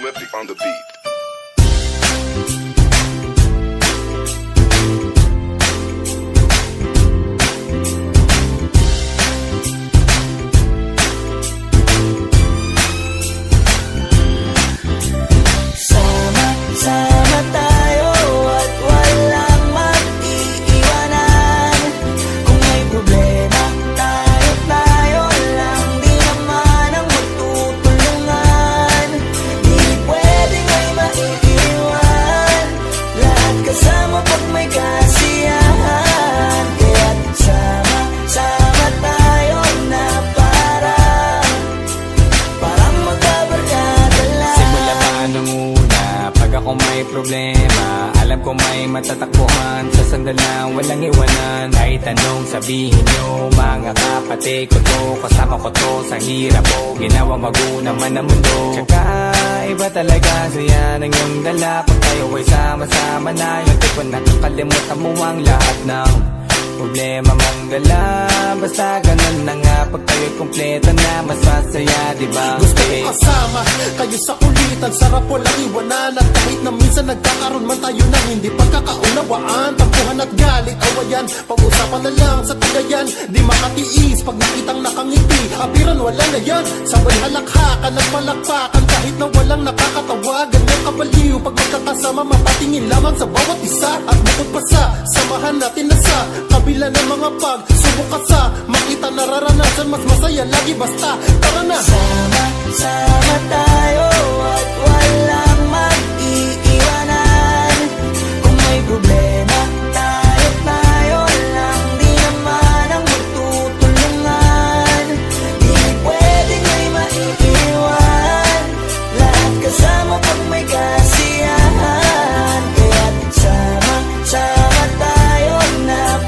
Swifty on the beat. Sama tayo at walang mag-iiwanan. Kung may problema, tayo lang. Di naman ang magtutulungan. Di pwedeng may maiiwan. Lahat kasama pag may kasiyahan. Kaya't sama tayo na parang magkabarkada lang. Simula pa nung una, pag ako may problema, alam ko may matatakbuhan. Sa sandalang walang iwanan. Kahit anong sabihin nyo, mga kapatid ko to, kasama ko to sa hirap ko, ginawa maguna man ang mundo. Tsaka iba talaga saya ng iyong dala. Pag tayo ay sama-sama na, yung tipo nakakalimutan mo ang lahat ng problema mong dala. Basta ganun na nga, pag tayo'y kumpleto na, mas masaya, diba? Gusto ko kasama kayo sa kulitan, sarap walang iwanan. At kahit na minsan nagkakaroon man tayo ng hindi pagkakaunawaan, tampuhan at galit, awayan, pag-usapan na lang sa tagayan. Di makatiis pag nakitang nakangiti, apiran wala na yan. Sabay halakhakan at palakpakan, kahit na walang nakakatawa. Ganyan kabaliw pag magkakasama, mapatingin lamang sa bawat isa. At bukod pa sa samahan natin na sa kabila ng mga pagsubok ka sa makita nararanasan, mas masaya lagi basta tara na. Sama tayo at walang mag-iiwanan. Kung may problema, tayo lang. Di naman ang magtutulungan. Di pwedeng may maiiwan. Lahat kasama pag may kasiyahan. Kaya't sama tayo na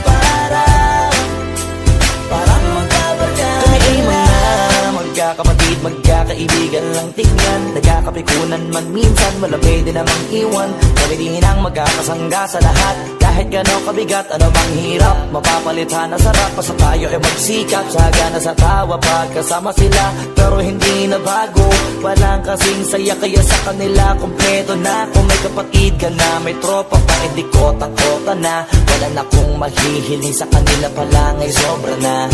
parang magkabarkada lang. Magkakapatid, magkakaibigan lang tingnan. Nagkakapikunan man minsan, wala pwede namang iwan. Kami din ang magkakasangga sa lahat. Kahit gano'ng kabigat, ano bang hirap, mapapalitan na sarap. Basta tayo ay magsikap, sagana sa tawa pagkasama sila. Pero hindi na bago, walang kasing saya. Kaya sa kanila kompleto na. Kung may kapatid ka na, may tropa pa, hindi kotang-kota na. Wala na kong mahihiling sa kanila pa lang ay sobra na.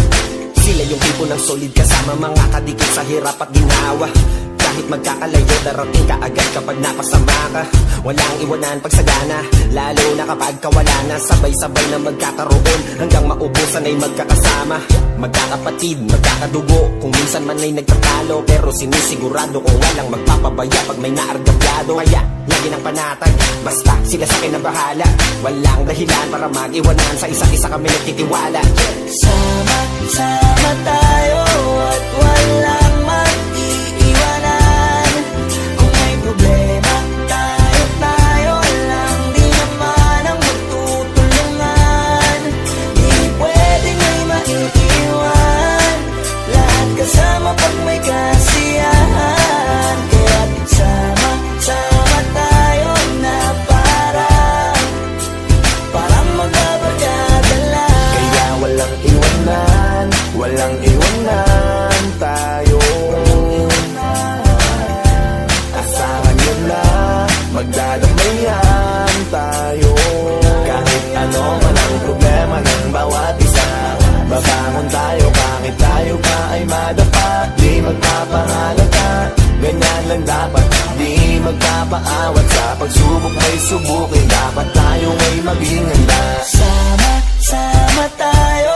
Sila yung tipo ng solid kasama, mga kadikit sa hirap at ginawa. Kahit magkakalayo, darating ka agad kapag napasama ka. Walang iwanan pag sagana, lalo na kapag kawala na. Sabay-sabay na magkakaroon, hanggang maubusan ay magkakasama. Magkakapatid, magkakadugo, kung minsan man ay nagtatalo. Pero sinisigurado kung walang magpapabaya pag may naargabyado. Kaya, lagi ng panatag, basta sila sa akin na bahala. Walang dahilan para mag-iwanan, sa isa't isa kami nagtitiwala. Sama tayo at walang mag-iiwanan. Kung may problema, tayo lang. Di naman ang magtutulungan. Di pwedeng may maiiwan. Lahat kasama pag may kasiyahan. Kaya't sama tayo na parang magkabarkada lang. Kaya walang iwanan tayo. Asahan nyo na, magdadamayan tayo. Kahit ano man ang problema ng bawat isa, babangon tayo kahit tayo pa ay madapa. Di magpapahalata, ganyan lang dapat. Di magpapaawat, sa pagsubok may subukin. Dapat tayo ay maging handa. Sama tayo